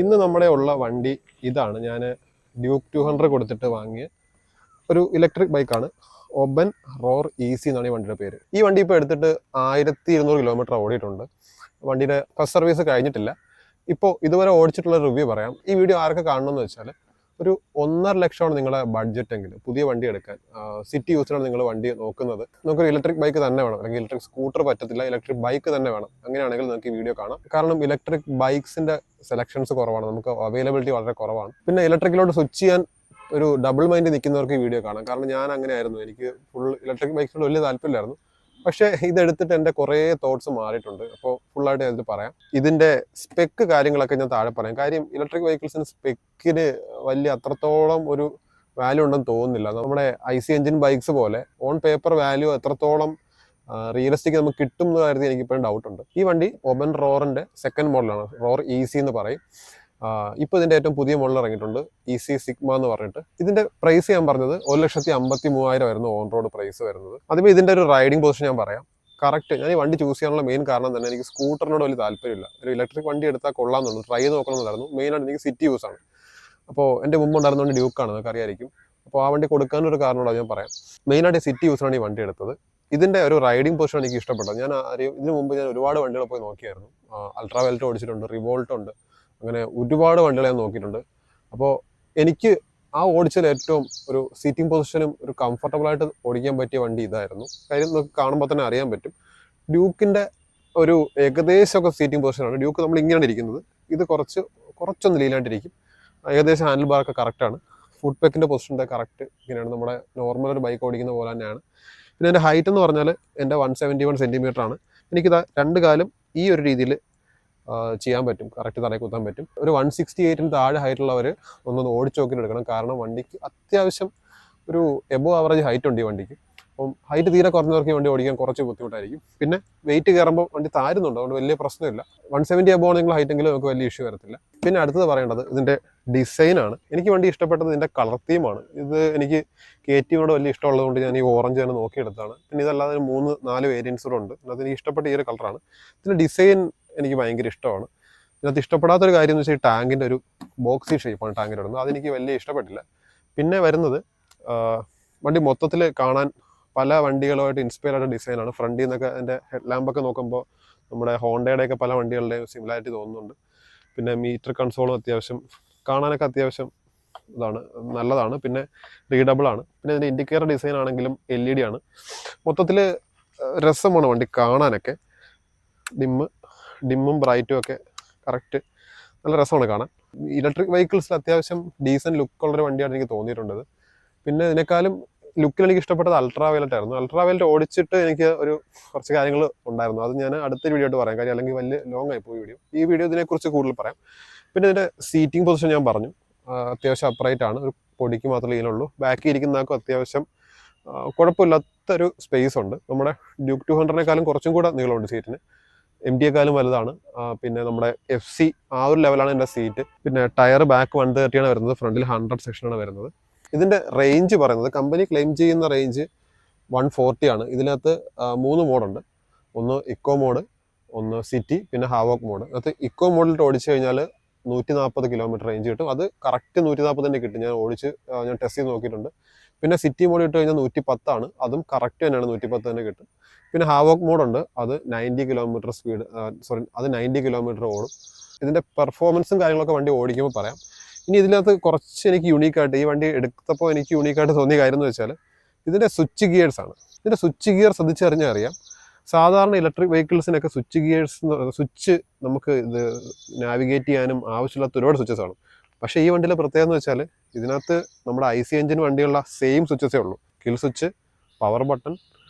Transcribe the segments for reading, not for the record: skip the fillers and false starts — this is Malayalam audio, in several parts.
ഇന്ന് നമ്മുടെ ഉള്ള വണ്ടി ഇതാണ്. ഞാൻ ഡ്യൂക്ക് 200 കൊടുത്തിട്ട് വാങ്ങിയ ഒരു ഇലക്ട്രിക് ബൈക്കാണ്. ഒബൻ റോർ ഈസി എന്നാണ് ഈ വണ്ടിയുടെ പേര്. ഈ വണ്ടി ഇപ്പോൾ എടുത്തിട്ട് 1200 കിലോമീറ്റർ ഓടിയിട്ടുണ്ട്. വണ്ടിയുടെ ഫസ്റ്റ് സർവീസ് കഴിഞ്ഞിട്ടില്ല. ഇപ്പോൾ ഇതുവരെ ഓടിച്ചിട്ടുള്ള റിവ്യൂ പറയാം. ഈ വീഡിയോ ആരൊക്കെ കാണണമെന്ന് വെച്ചാൽ ഒരു 1.5 ലക്ഷമാണ് നിങ്ങളുടെ ബഡ്ജറ്റ് എങ്കിൽ പുതിയ വണ്ടി എടുക്കാൻ, സിറ്റി യൂസിനാണ് നിങ്ങൾ വണ്ടി നോക്കുന്നത്, നമുക്കൊരു ഇലക്ട്രിക് ബൈക്ക് തന്നെ വേണം, അല്ലെങ്കിൽ ഇലക്ട്രിക് സ്കൂട്ടർ പറ്റത്തില്ല, ഇലക്ട്രിക് ബൈക്ക് തന്നെ വേണം, അങ്ങനെയാണെങ്കിൽ നിങ്ങൾക്ക് ഈ വീഡിയോ കാണാം. കാരണം ഇലക്ട്രിക് ബൈക്സിന്റെ സെലക്ഷൻസ് കുറവാണ്, നമുക്ക് അവൈലബിലിറ്റി വളരെ കുറവാണ്. പിന്നെ ഇലക്ട്രിക്കിലോട്ട് സ്വിച്ച് ചെയ്യാൻ ഒരു ഡബിൾ മൈൻഡ് നിൽക്കുന്നവർക്ക് ഈ വീഡിയോ കാണാം. കാരണം ഞാൻ അങ്ങനെയായിരുന്നു, എനിക്ക് ഫുൾ ഇലക്ട്രിക് ബൈക്സിനോട് വലിയ താല്പര്യമില്ലായിരുന്നു. പക്ഷേ ഇതെടുത്തിട്ട് എൻ്റെ കുറേ തോട്ട്സ് മാറിയിട്ടുണ്ട്. അപ്പോൾ ഫുള്ളായിട്ട് ഞാനിത് പറയാം. ഇതിൻ്റെ സ്പെക്ക് കാര്യങ്ങളൊക്കെ ഞാൻ താഴെ പറയാം. കാര്യം ഇലക്ട്രിക് വെഹിക്കിൾസിന് സ്പെക്കിന് വലിയ അത്രത്തോളം ഒരു വാല്യൂ ഉണ്ടെന്ന് തോന്നുന്നില്ല. നമ്മുടെ IC എഞ്ചിൻ ബൈക്സ് പോലെ ഓൺ പേപ്പർ വാല്യൂ എത്രത്തോളം റിയലിസ്റ്റിക് നമുക്ക് കിട്ടും എന്ന കാര്യത്തിൽ എനിക്കിപ്പോഴും ഡൗട്ടുണ്ട്. ഈ വണ്ടി ഒബൻ റോറിൻ്റെ സെക്കൻഡ് മോഡലാണ്, റോർ ഈസി എന്ന് പറയും. ഇപ്പോൾ ഇതിൻ്റെ ഏറ്റവും പുതിയ മോഡൽ ഇറങ്ങിയിട്ടുണ്ട്, EC സിഗ്മ എന്ന് പറഞ്ഞിട്ട്. ഇതിൻ്റെ പ്രൈസ് ഞാൻ പറഞ്ഞത് 1,53,000 ആയിരുന്നു ഓൺ റോഡ് പ്രൈസ് വരുന്നത്. അതിപ്പോൾ ഇതിൻ്റെ ഒരു റൈഡിംഗ് പൊസിഷൻ ഞാൻ പറയാം. കറക്റ്റ് ഞാൻ ഈ വണ്ടി ചൂസ് ചെയ്യാനുള്ള മെയിൻ കാരണം തന്നെ എനിക്ക് സ്കൂട്ടറിനോട് വലിയ താല്പര്യമില്ല. ഒരു ഇലക്ട്രിക് വണ്ടി എടുത്താൽ കൊള്ളാമെന്നുള്ളൂ, ട്രൈ ചെയ്ത് നോക്കണമെന്നായിരുന്നു. മെയിനായിട്ട് എനിക്ക് സിറ്റി യൂസാണ്. അപ്പോൾ എൻ്റെ മുമ്പ് ഉണ്ടായിരുന്നതുകൊണ്ട് ഡ്യൂക്കാണ്, നിങ്ങൾക്ക് അറിയായിരിക്കും. അപ്പോൾ ആ വണ്ടി കൊടുക്കാനൊരു കാരണമുള്ള ഞാൻ പറയാം. മെയിനായിട്ട് സിറ്റി യൂസിനാണ് ഈ വണ്ടി എടുത്തത്. ഇതിൻ്റെ ഒരു റൈഡിംഗ് പൊസിഷൻ എനിക്ക് ഇഷ്ടപ്പെട്ടത്. ഞാൻ ഇതിനു മുമ്പ് ഞാൻ ഒരുപാട് വണ്ടികൾ പോയി നോക്കിയായിരുന്നു. അൾട്രാ വെൽറ്റ് ഓടിച്ചിട്ടുണ്ട്, റിവോൾട്ട് ഉണ്ട്, അങ്ങനെ ഒരുപാട് വണ്ടികൾ ഞാൻ നോക്കിയിട്ടുണ്ട്. അപ്പോൾ എനിക്ക് ആ ഓടിച്ചതിൽ ഏറ്റവും ഒരു സീറ്റിംഗ് പൊസിഷനും ഒരു കംഫർട്ടബിളായിട്ട് ഓടിക്കാൻ പറ്റിയ വണ്ടി ഇതായിരുന്നു. കാര്യം നമുക്ക് കാണുമ്പോൾ തന്നെ അറിയാൻ പറ്റും. ഡ്യൂക്കിൻ്റെ ഒരു ഏകദേശമൊക്കെ സീറ്റിംഗ് പൊസിഷനാണ്. ഡ്യൂക്ക് നമ്മൾ ഇങ്ങനെയാണ് ഇരിക്കുന്നത്, ഇത് കുറച്ചൊന്ന് ലീലായിട്ടിരിക്കും. ഏകദേശം ഹാൻഡിൽ ബാറൊക്കെ കറക്റ്റാണ്. ഫുഡ് പെക്കിൻ്റെ പൊസിഷൻ്റെ കറക്റ്റ് ഇങ്ങനെയാണ്, നമ്മുടെ നോർമൽ ഒരു ബൈക്ക് ഓടിക്കുന്ന പോലെ തന്നെയാണ്. പിന്നെ എൻ്റെ ഹൈറ്റ് എന്ന് പറഞ്ഞാൽ എൻ്റെ 171 സെൻറ്റിമീറ്റർ ആണ്. എനിക്കിത് രണ്ട് കാലം ഈ ഒരു രീതിയിൽ ചെയ്യാൻ പറ്റും, കറക്റ്റ് തലയിൽ കുത്താൻ പറ്റും. ഒരു 168 താഴെ ഹൈറ്റുള്ളവർ ഒന്നൊന്ന് ഓടിച്ച് നോക്കിയിട്ട് എടുക്കണം. കാരണം വണ്ടിക്ക് അത്യാവശ്യം ഒരു എബോ ആവറേജ് ഹൈറ്റ് ഉണ്ട് ഈ വണ്ടിക്ക്. അപ്പം ഹൈറ്റ് തീരെ കുറഞ്ഞവർക്ക് ഈ വണ്ടി ഓടിക്കാൻ കുറച്ച് ബുദ്ധിമുട്ടായിരിക്കും. പിന്നെ വെയിറ്റ് കയറുമ്പോൾ വണ്ടി താരുന്നുണ്ട്, അതുകൊണ്ട് വലിയ പ്രശ്നമില്ല. 170 എബോ ആണെങ്കിൽ ഹൈറ്റെങ്കിലും നമുക്ക് വലിയ ഇഷ്യൂ വരത്തില്ല. പിന്നെ അടുത്തത് പറയേണ്ടത് ഇതിൻ്റെ ഡിസൈനാണ്. എനിക്ക് വണ്ടി ഇഷ്ടപ്പെട്ടത് ഇതിൻ്റെ കളർ തീമാണ്. ഇത് എനിക്ക് KTM വലിയ ഇഷ്ടമുള്ളതുകൊണ്ട് ഞാൻ ഈ ഓറഞ്ച് തന്നെ നോക്കിയെടുത്താണ്. പിന്നെ ഇതല്ലാതെ 3-4 വേരിയൻസ് കൂടെ ഉണ്ട്. അതിന് എനിക്ക് ഇഷ്ടപ്പെട്ട ഈ ഒരു കളറാണ്. ഇതിൻ്റെ ഡിസൈൻ എനിക്ക് ഭയങ്കര ഇഷ്ടമാണ്. ഇതിനകത്ത് ഇഷ്ടപ്പെടാത്തൊരു കാര്യം എന്ന് വെച്ചാൽ ഈ ടാങ്കിൻ്റെ ഒരു ബോക്സി ഷേപ്പാണ് ടാങ്കിൻ്റെ ഇടുന്നത്, അതെനിക്ക് വലിയ ഇഷ്ടപ്പെട്ടില്ല. പിന്നെ വരുന്നത് വണ്ടി മൊത്തത്തിൽ കാണാൻ പല വണ്ടികളുമായിട്ട് ഇൻസ്പയർ ആയിട്ട് ഡിസൈനാണ്. ഫ്രണ്ടിൽ നിന്നൊക്കെ എൻ്റെ ഹെഡ് ലാമ്പൊക്കെ നോക്കുമ്പോൾ നമ്മുടെ ഹോണ്ടയുടെയൊക്കെ പല വണ്ടികളുടെയും സിമിലാരിറ്റി തോന്നുന്നുണ്ട്. പിന്നെ മീറ്റർ കൺസോളും അത്യാവശ്യം കാണാനൊക്കെ അത്യാവശ്യം നല്ലതാണ്. പിന്നെ റീഡബിളാണ്. പിന്നെ ഇതിൻ്റെ ഇൻഡിക്കേറ്റർ ഡിസൈൻ ആണെങ്കിലും LED ആണ്. മൊത്തത്തിൽ രസമാണ് വണ്ടി കാണാനൊക്കെ. ഡിമ്മും ബ്രൈറ്റും ഒക്കെ കറക്റ്റ് നല്ല രസമാണ് കാണാൻ. ഇലക്ട്രിക് വെഹിക്കിൾസിൽ അത്യാവശ്യം ഡീസൻറ്റ് ലുക്കുള്ളൊരു വണ്ടിയാണ് എനിക്ക് തോന്നിയിട്ടുള്ളത്. പിന്നെ ഇതിനേക്കാളും ലുക്കിൽ എനിക്ക് ഇഷ്ടപ്പെട്ടത് അൾട്രാ വയലറ്റ് ആയിരുന്നു. അൾട്രാ വയലറ്റ് ഓടിച്ചിട്ട് എനിക്ക് കുറച്ച് കാര്യങ്ങൾ ഉണ്ടായിരുന്നു, അത് ഞാൻ അടുത്തൊരു വീഡിയോ ആയിട്ട് പറയാം. കാര്യം അല്ലെങ്കിൽ വലിയ ലോങ് ആയിപ്പോയി വീഡിയോ. ഈ വീഡിയോ ഇതിനെക്കുറിച്ച് കൂടുതൽ പറയാം. പിന്നെ ഇതിൻ്റെ സീറ്റിംഗ് പൊസിഷൻ ഞാൻ പറഞ്ഞു, അത്യാവശ്യം അപ്രൈറ്റ് ആണ്, ഒരു പൊടിക്ക് മാത്രമേ ഇതിനുള്ളൂ. ബാക്കിൽ ഇരിക്കുന്നവർക്കും അത്യാവശ്യം കുഴപ്പമില്ലാത്തൊരു സ്പേസ് ഉണ്ട്. നമ്മുടെ ഡ്യൂക്ക് 200-നേക്കാളും കുറച്ചും കൂടെ നീളമുണ്ട് സീറ്റിന്. MT-യെക്കാളും വലുതാണ്. പിന്നെ നമ്മുടെ FC ആ ഒരു ലെവലാണ് എൻ്റെ സീറ്റ്. പിന്നെ ടയർ ബാക്ക് 130 ആണ് വരുന്നത്, ഫ്രണ്ടിൽ 100 സെക്ഷനാണ് വരുന്നത്. ഇതിൻ്റെ റേഞ്ച് പറയുന്നത് കമ്പനി ക്ലെയിം ചെയ്യുന്ന റേഞ്ച് 140 ആണ്. ഇതിനകത്ത് 3 മോഡുണ്ട്. ഒന്ന് ഇക്കോ മോഡ്, ഒന്ന് സിറ്റി, പിന്നെ ഹാവോക്ക് മോഡ്. അതിനകത്ത് ഇക്കോ മോഡിലിട്ട് ഓടിച്ചു കഴിഞ്ഞാൽ 140 കിലോമീറ്റർ റേഞ്ച് കിട്ടും. അത് കറക്റ്റ് 140 തന്നെ കിട്ടും. ഞാൻ ടെസ്റ്റ് ചെയ്ത് നോക്കിയിട്ടുണ്ട്. പിന്നെ സിറ്റി മോഡ് ഇട്ട് കഴിഞ്ഞാൽ 110 ആണ്, അതും കറക്റ്റ് തന്നെയാണ്, 110 തന്നെ കിട്ടും. പിന്നെ ഹാവോക്ക് മോഡുണ്ട്, അത് 90 കിലോമീറ്റർ സ്പീഡ്, അത് 90 കിലോമീറ്റർ ഓടും. ഇതിൻ്റെ പെർഫോമൻസും കാര്യങ്ങളൊക്കെ വണ്ടി ഓടിക്കുമ്പോൾ പറയാം. ഇനി ഇതിനകത്ത് കുറച്ച് എനിക്ക് യൂണീക്കായിട്ട്, ഈ വണ്ടി എടുത്തപ്പോൾ എനിക്ക് യൂണീക്കായിട്ട് തോന്നിയ കാര്യം എന്ന് വെച്ചാൽ ഇതിൻ്റെ സ്വിച്ച് ഗിയേഴ്സ് ആണ്. ഇതിൻ്റെ സ്വിച്ച് ഗിയർ ശ്രദ്ധിച്ചറിഞ്ഞാൽ അറിയാം. സാധാരണ ഇലക്ട്രിക് വെഹിക്കിൾസിനൊക്കെ സ്വിച്ച് ഗിയേഴ്സ്, സ്വിച്ച് നമുക്ക് ഇത് നാവിഗേറ്റ് ചെയ്യാനും ആവശ്യമില്ലാത്ത ഒരുപാട് സ്വിച്ചസ് ആണ്. പക്ഷേ ഈ വണ്ടിയിലെ പ്രത്യേകത എന്ന് വെച്ചാൽ ഇതിനകത്ത് നമ്മുടെ IC എഞ്ചിൻ വണ്ടിയുള്ള സെയിം സ്വിച്ചസേ ഉള്ളൂ. കിൽ സ്വിച്ച്, പവർ ബട്ടൺ,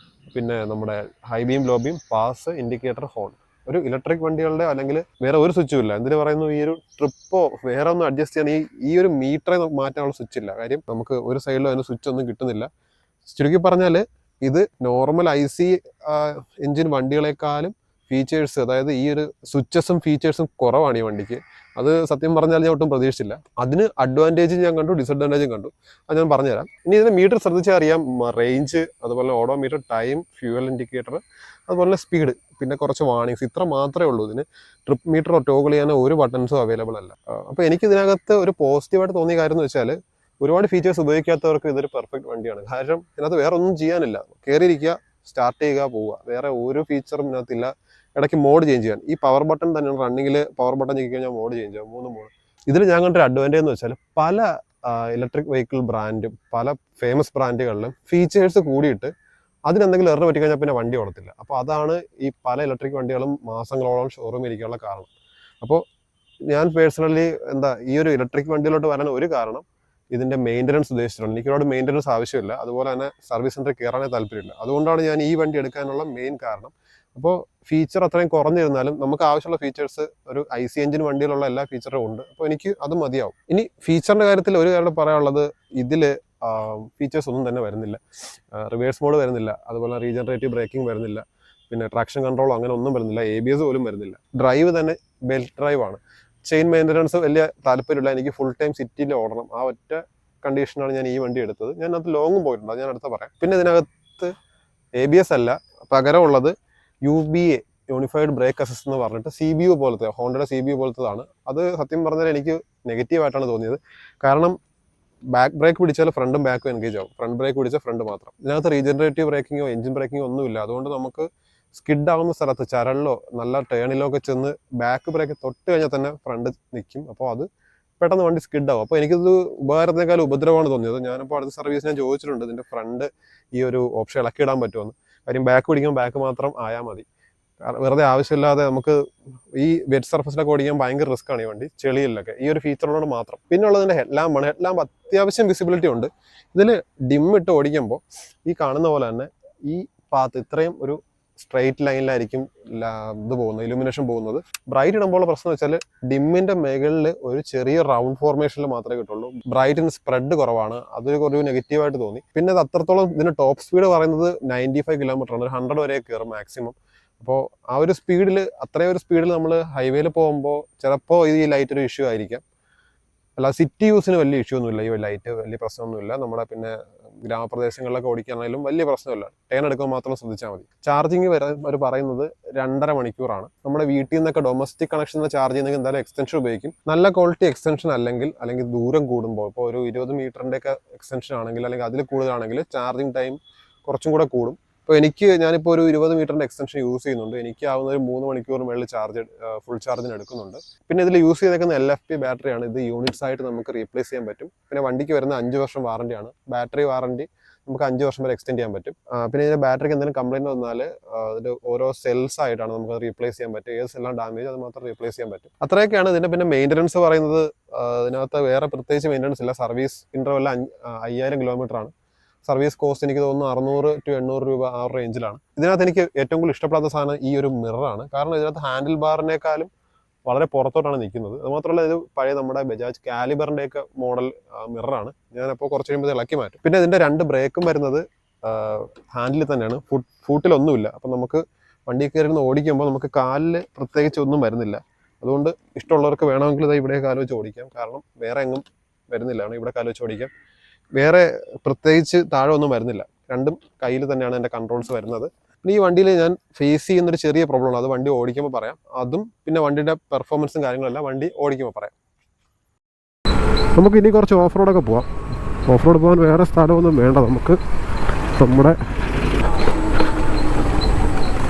പിന്നെ നമ്മുടെ high beam, low beam, pass, indicator, horn. ഒരു ഇലക്ട്രിക് വണ്ടികളുടെ അല്ലെങ്കിൽ വേറെ ഒരു സ്വിച്ചും ഇല്ല. എന്തിനു പറയുന്നു, ഈ ഒരു ട്രിപ്പോ വേറെ ഒന്നും അഡ്ജസ്റ്റ് ചെയ്യാൻ ഈ ഒരു മീറ്ററെ മാറ്റാനുള്ള സ്വിച്ച് ഇല്ല. കാര്യം നമുക്ക് ഒരു സൈഡിലും അതിന് സ്വിച്ച് ഒന്നും കിട്ടുന്നില്ല. ചുരുക്കി പറഞ്ഞാൽ ഇത് നോർമൽ IC എഞ്ചിൻ വണ്ടികളെക്കാളും ഫീച്ചേഴ്സ്, അതായത് ഈ ഒരു സ്വിച്ചസും ഫീച്ചേഴ്സും കുറവാണ് ഈ വണ്ടിക്ക്. അത് സത്യം പറഞ്ഞാൽ ഞാൻ ഒട്ടും പ്രതീക്ഷിച്ചില്ല. അതിന് അഡ്വാൻറ്റേജും ഞാൻ കണ്ടു, ഡിസഡ്വാൻറ്റേജും കണ്ടു. അത് ഞാൻ പറഞ്ഞുതരാം. ഇനി ഇതിന് മീറ്റർ ശ്രദ്ധിച്ചാൽ അറിയാം, റേഞ്ച്, അതുപോലെ ഓഡോമീറ്റർ, ടൈം, ഫ്യൂവൽ ഇൻഡിക്കേറ്റർ, അതുപോലെ സ്പീഡ്, പിന്നെ കുറച്ച് വാർണിങ്സ്, ഇത്ര മാത്രമേ ഉള്ളൂ. ഇതിന് ട്രിപ്പ് മീറ്ററോ ടോഗിൾ ചെയ്യാനോ ഒരു ബട്ടൺസും അവൈലബിൾ അല്ല. അപ്പോൾ എനിക്ക് ഇതിനകത്ത് ഒരു പോസിറ്റീവായിട്ട് തോന്നിയ കാര്യം എന്ന് വെച്ചാൽ, ഒരുപാട് ഫീച്ചേഴ്സ് ഉപയോഗിക്കാത്തവർക്ക് ഇതൊരു പെർഫെക്റ്റ് വണ്ടിയാണ്. കാരണം ഇതിനകത്ത് വേറെ ഒന്നും ചെയ്യാനില്ല. കയറിയിരിക്കുക, സ്റ്റാർട്ട് ചെയ്യുക, പോവുക. വേറെ ഒരു ഫീച്ചറും ഇതിനകത്തില്ല. ഇടയ്ക്ക് മോഡ് ചേഞ്ച് ചെയ്യാൻ ഈ പവർ ബട്ടൺ തന്നെയാണ്. റണ്ണിങ്ങിൽ പവർ ബട്ടൺ ഞെക്കി കഴിഞ്ഞാൽ മോഡ് ചേഞ്ച് ചെയ്യാം, 3 മോഡ്. ഇതിൽ ഞാൻ കണ്ടൊരു അഡ്വാൻറ്റേജ് എന്ന് വെച്ചാൽ, പല ഇലക്ട്രിക് വെഹിക്കിൾ ബ്രാൻഡും പല ഫേമസ് ബ്രാൻഡുകളിലും ഫീച്ചേഴ്സ് കൂടിയിട്ട് അതിനെന്തെങ്കിലും എറർ പറ്റി പിന്നെ വണ്ടി ഓടത്തില്ല. അപ്പോൾ അതാണ് ഈ പല ഇലക്ട്രിക് വണ്ടികളും മാസങ്ങളോളം ഷോറൂമിൽ ഇരിക്കാനുള്ള കാരണം. അപ്പോൾ ഞാൻ പേഴ്സണലി ഈ ഒരു ഇലക്ട്രിക് വണ്ടിയിലോട്ട് വരാൻ ഒരു കാരണം ഇതിൻ്റെ മെയിൻ്റനൻസ് ഉദ്ദേശിച്ചിട്ടുണ്ട്. എനിക്ക് ഒരുപാട് മെയിൻ്റനൻസ് ആവശ്യമില്ല, അതുപോലെ തന്നെ സർവീസ് സെൻറ്ററിൽ കയറാനേ താല്പര്യമില്ല. അതുകൊണ്ടാണ് ഞാൻ ഈ വണ്ടി എടുക്കാനുള്ള മെയിൻ കാരണം. അപ്പോൾ ഫീച്ചർ അത്രയും കുറഞ്ഞിരുന്നാലും നമുക്ക് ആവശ്യമുള്ള ഫീച്ചേഴ്സ് ഒരു IC എഞ്ചിൻ വണ്ടിയിലുള്ള എല്ലാ ഫീച്ചറും ഉണ്ട്. അപ്പോൾ എനിക്ക് അത് മതിയാവും. ഇനി ഫീച്ചറിൻ്റെ കാര്യത്തിൽ ഒരു കാര്യം പറയാനുള്ളത്, ഇതിൽ ഫീച്ചേഴ്സ് ഒന്നും തന്നെ വരുന്നില്ല. റിവേഴ്സ് മോഡ് വരുന്നില്ല, അതുപോലെ റീജനറേറ്റീവ് ബ്രേക്കിംഗ് വരുന്നില്ല, പിന്നെ ട്രാക്ഷൻ കൺട്രോൾ അങ്ങനെ ഒന്നും വരുന്നില്ല, ABS പോലും വരുന്നില്ല. ഡ്രൈവ് തന്നെ ബെൽറ്റ് ഡ്രൈവ് ആണ്. ചെയിൻ മെയിൻ്റനൻസ് വലിയ താല്പര്യമില്ല, എനിക്ക് ഫുൾ ടൈം സിറ്റിയിൽ ഓടണം. ആ ഒറ്റ കണ്ടീഷനാണ് ഞാൻ ഈ വണ്ടി എടുത്തത്. ഞാൻ അത് ലോങ്ങും പോയിട്ടുണ്ട്, അത് ഞാൻ അടുത്ത പറയാം. പിന്നെ ഇതിനകത്ത് ABS അല്ല, പകരമുള്ളത് UBA, യൂണിഫൈഡ് ബ്രേക്ക് അസിസ്റ്റ് എന്ന് പറഞ്ഞിട്ട് CBU പോലത്തെ, ഹോണ്ടയുടെ CBU പോലത്തതാണ്. അത് സത്യം പറഞ്ഞാൽ എനിക്ക് നെഗറ്റീവായിട്ടാണ് തോന്നിയത്. കാരണം ബാക്ക് ബ്രേക്ക് പിടിച്ചാൽ ഫ്രണ്ടും ബാക്കും എൻഗേജ് ആവും, ഫ്രണ്ട് ബ്രേക്ക് പിടിച്ചാൽ ഫ്രണ്ട് മാത്രം. ഇതിനകത്ത് റീജനറേറ്റീവ് ബ്രേക്കിങ്ങോ എഞ്ചിൻ ബ്രേക്കിങ്ങോ ഒന്നുമില്ല. അതുകൊണ്ട് നമുക്ക് സ്കിഡ് ആവുന്ന സ്ഥലത്ത്, ചരലിലോ നല്ല ടേണിലോ ഒക്കെ ചെന്ന് ബാക്ക് ബ്രേക്ക് തൊട്ട് കഴിഞ്ഞാൽ തന്നെ ഫ്രണ്ട് നിൽക്കും. അപ്പോൾ അത് പെട്ടെന്ന് വണ്ടി സ്കിഡ് ആവും. അപ്പോൾ എനിക്കിത് ഉപകാരത്തിനേക്കാൾ ഉപദ്രവമാണ് തോന്നിയത്. ഞാനിപ്പോൾ അടുത്ത സർവീസ് ഞാൻ ചോദിച്ചിട്ടുണ്ട്, ഇതിൻ്റെ ഫ്രണ്ട് ഈ ഒരു ഓപ്ഷൻ ഇളക്കിയിടാൻ പറ്റുമെന്ന്. കാര്യം ബാക്ക് പിടിക്കുമ്പോൾ ബാക്ക് മാത്രം ആയാൽ മതി. വെറുതെ ആവശ്യമില്ലാതെ നമുക്ക് ഈ വെറ്റ് സർഫസിലൊക്കെ ഓടിക്കാൻ ഭയങ്കര റിസ്ക് ആണ് ഈ വണ്ടി, ചെളിയിലൊക്കെ. ഈ ഒരു ഫീച്ചറിനോട് മാത്രം. പിന്നെ ഉള്ളതിൻ്റെ ഹെഡ്ലാമ്പാണ്. ഹെഡ്ലാമ്പ് അത്യാവശ്യം വിസിബിലിറ്റി ഉണ്ട്. ഇതിൽ ഡിമ്മിട്ട് ഓടിക്കുമ്പോൾ ഈ കാണുന്ന പോലെ തന്നെ ഈ പാത്ത് ഇത്രയും ഒരു സ്ട്രെയിറ്റ് ലൈനിലായിരിക്കും ഇത് പോകുന്നത്, ഇലുമിനേഷൻ പോകുന്നത്. ബ്രൈറ്റ് ഇടുമ്പോൾ പ്രശ്നം വെച്ചാൽ ഡിമ്മിൻ്റെ മുകളിൽ ഒരു ചെറിയ റൗണ്ട് ഫോർമേഷനിൽ മാത്രമേ കിട്ടുള്ളൂ. ബ്രൈറ്റിന് സ്പ്രെഡ് കുറവാണ്, അതൊരു നെഗറ്റീവായിട്ട് തോന്നി. പിന്നെ അത് അത്രത്തോളം ഇതിന് ടോപ്പ് സ്പീഡ് പറയുന്നത് 95 കിലോമീറ്ററാണ്, 100 വരെ കയറും മാക്സിമം. അപ്പോൾ ആ ഒരു സ്പീഡിൽ, അത്രയും ഒരു സ്പീഡിൽ നമ്മൾ ഹൈവേയിൽ പോകുമ്പോൾ ചിലപ്പോൾ ഈ ലൈറ്റ് ഒരു ഇഷ്യൂ ആയിരിക്കാം. അല്ല, സിറ്റി യൂസിന് വലിയ ഇഷ്യൂ ഒന്നുമില്ല, ഈ ലൈറ്റ് വലിയ പ്രശ്നമൊന്നുമില്ല. നമ്മുടെ പിന്നെ ഗ്രാമപ്രദേശങ്ങളിലൊക്കെ ഓടിക്കുകയാണെങ്കിലും വലിയ പ്രശ്നമില്ല. ടേൺ എടുക്കുമ്പോൾ മാത്രം ശ്രദ്ധിച്ചാൽ മതി. ചാർജിങ് അവർ പറയുന്നത് 2.5 മണിക്കൂറാണ്. നമ്മുടെ വീട്ടിൽ നിന്നൊക്കെ ഡൊമസ്റ്റിക് കണക്ഷൻ ചാർജ് ചെയ്യുന്നെങ്കിൽ എന്തായാലും എക്സ്റ്റൻഷൻ ഉപയോഗിക്കും. നല്ല ക്വാളിറ്റി എക്സ്റ്റൻഷൻ അല്ലെങ്കിൽ ദൂരം കൂടുമ്പോൾ, ഇപ്പോൾ ഒരു 20 മീറ്ററിൻ്റെ ഒക്കെ എക്സ്റ്റൻഷൻ ആണെങ്കിൽ, അല്ലെങ്കിൽ അതിൽ കൂടുതലാണെങ്കിൽ ചാർജിങ് ടൈം കുറച്ചും കൂടെ കൂടും. ഇപ്പോൾ ഞാനിപ്പോൾ ഒരു 20 മീറ്ററിൻ്റെ എക്സ്റ്റൻഷൻ യൂസ് ചെയ്യുന്നുണ്ട്. എനിക്ക് ആവുന്ന ഒരു 3 മണിക്കൂർ മുകളിൽ ഫുൾ ചാർജിന് എടുക്കുന്നുണ്ട്. പിന്നെ ഇതിൽ യൂസ് ചെയ്തേക്കുന്ന LFP ബാറ്ററിയാണ്. ഇത് യൂണിറ്റ്സ് ആയിട്ട് നമുക്ക് റീപ്ലേസ് ചെയ്യാൻ പറ്റും. പിന്നെ വണ്ടിക്ക് വരുന്ന 5 വർഷം വാറണ്ടിയാണ്. ബാറ്ററി വാറണ്ടി നമുക്ക് 5 വർഷം വരെ എക്സ്റ്റെൻഡ് ചെയ്യാൻ പറ്റും. പിന്നെ ഇതിൻ്റെ ബാറ്ററിക്ക് എന്തെങ്കിലും കംപ്ലൈൻറ്റ് വന്നാൽ അതിൽ ഓരോ സെൽസ് ആയിട്ടാണ് നമുക്ക് റീപ്ലേസ് ചെയ്യാൻ പറ്റും. ഏത് സെല്ലാണ് ഡാമേജ് അത് മാത്രം റീപ്ലേസ് ചെയ്യാൻ പറ്റും. അത്രയൊക്കെയാണ് ഇതിൻ്റെ. പിന്നെ മെയിൻ്റനൻസ് പറയുന്നത്, ഇതിനകത്ത് വേറെ പ്രത്യേകിച്ച് മെയിൻ്റനൻസ് ഇല്ല. സർവീസ് ഇൻ്റർവെൽ 5000 കിലോമീറ്ററാണ്. സർവീസ് കോസ്റ്റ് എനിക്ക് തോന്നുന്നു 600 to 800 രൂപ ആ റേഞ്ചിലാണ്. ഇതിനകത്ത് എനിക്ക് ഏറ്റവും കൂടുതൽ ഇഷ്ടപ്പെടാത്ത സാധനം ഈ ഒരു മിററാണ്. കാരണം ഇതിനകത്ത് ഹാൻഡിൽ ബാറിനേക്കാളും വളരെ പുറത്തോട്ടാണ് നിൽക്കുന്നത്. അതുമാത്രമല്ല, ഇത് പഴയ നമ്മുടെ ബജാജ് കാലിബറിൻ്റെയൊക്കെ മോഡൽ മിററാണ്. ഞാനപ്പോൾ കുറച്ച് കഴിയുമ്പോൾ ഇളക്കി മാറ്റും. പിന്നെ ഇതിൻ്റെ 2 ബ്രേക്കും വരുന്നത് ഹാൻഡിൽ തന്നെയാണ്, ഫൂട്ടിലൊന്നുമില്ല. അപ്പം നമുക്ക് വണ്ടി കയറി ഓടിക്കുമ്പോൾ നമുക്ക് കാലിൽ പ്രത്യേകിച്ച് ഒന്നും വരുന്നില്ല. അതുകൊണ്ട് ഇഷ്ടമുള്ളവർക്ക് വേണമെങ്കിൽ ഇത് ഇവിടെ കാല് വെച്ച് ഓടിക്കാം. കാരണം വേറെ എങ്ങും വരുന്നില്ല, ഇവിടെ കാല് വെച്ച് ഓടിക്കാം. വേറെ പ്രത്യേകിച്ച് താഴെ ഒന്നും വരുന്നില്ല. രണ്ടും കയ്യിൽ തന്നെയാണ് എൻ്റെ കൺട്രോൾസ് വരുന്നത്. പിന്നെ ഈ വണ്ടിയിൽ ഞാൻ ഫേസ് ചെയ്യുന്നൊരു ചെറിയ പ്രോബ്ലം ഉണ്ട്, അത് വണ്ടി ഓടിക്കുമ്പോൾ പറയാം. അതും പിന്നെ വണ്ടിയുടെ പെർഫോമൻസും കാര്യങ്ങളെല്ലാം വണ്ടി ഓടിക്കുമ്പോൾ പറയാം. നമുക്ക് ഇനി കുറച്ച് ഓഫ് റോഡൊക്കെ പോവാം. ഓഫ് റോഡ് പോകാൻ വേറെ സ്ഥലമൊന്നും വേണ്ട, നമുക്ക് നമ്മുടെ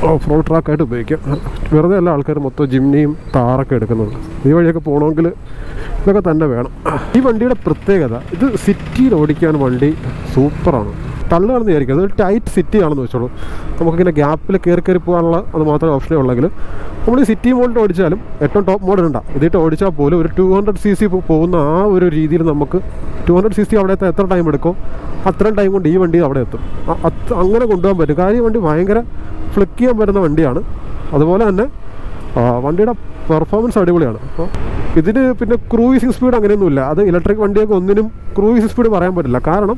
ഓഫ് റോഡ് ട്രാക്കായിട്ട് ഉപയോഗിക്കാം. വെറുതെ എല്ലാ ആൾക്കാരും മൊത്തം ജിംനിയും താറൊക്കെ എടുക്കുന്നത്. ഈ വഴിയൊക്കെ പോകണമെങ്കിൽ ഇതൊക്കെ തന്നെ വേണം. ഈ വണ്ടിയുടെ പ്രത്യേകത, ഇത് സിറ്റിയിൽ ഓടിക്കാൻ വണ്ടി സൂപ്പറാണ്. തള്ളുകയാണെന്ന് വിചാരിക്കുക, അതൊരു ടൈറ്റ് സിറ്റി ആണെന്ന് വെച്ചോളൂ. നമുക്കിങ്ങനെ ഗ്യാപ്പിൽ കയറി പോകാനുള്ള അത് മാത്രമേ ഓപ്ഷനേ ഉള്ളെങ്കിൽ നമ്മൾ ഈ സിറ്റി മോഡിൽ ഓടിച്ചാലും ഏറ്റവും ടോപ്പ് മോഡ് ഉണ്ടാ ഇതിട്ട് ഓടിച്ചാൽ പോലും ഒരു 200cc പോകുന്ന ആ ഒരു രീതിയിൽ നമുക്ക് 200cc അവിടെ എത്താൻ എത്ര ടൈം എടുക്കും അത്രയും ടൈം കൊണ്ട് ഈ വണ്ടി അവിടെ എത്തും. അങ്ങനെ കൊണ്ടുപോകാൻ പറ്റും. കാര്യം വണ്ടി ഭയങ്കര ഫ്ലിക്ക് ചെയ്യാൻ പറ്റുന്ന വണ്ടിയാണ്. അതുപോലെ തന്നെ വണ്ടിയുടെ പെർഫോമൻസ് അടിപൊളിയാണ്. അപ്പോൾ ഇതിന് പിന്നെ ക്രൂയിസിങ് സ്പീഡ് അങ്ങനെയൊന്നുമില്ല. അത് ഇലക്ട്രിക് വണ്ടിയൊക്കെ ഒന്നിനും ക്രൂയിസിങ് സ്പീഡ് പറയാൻ പറ്റില്ല. കാരണം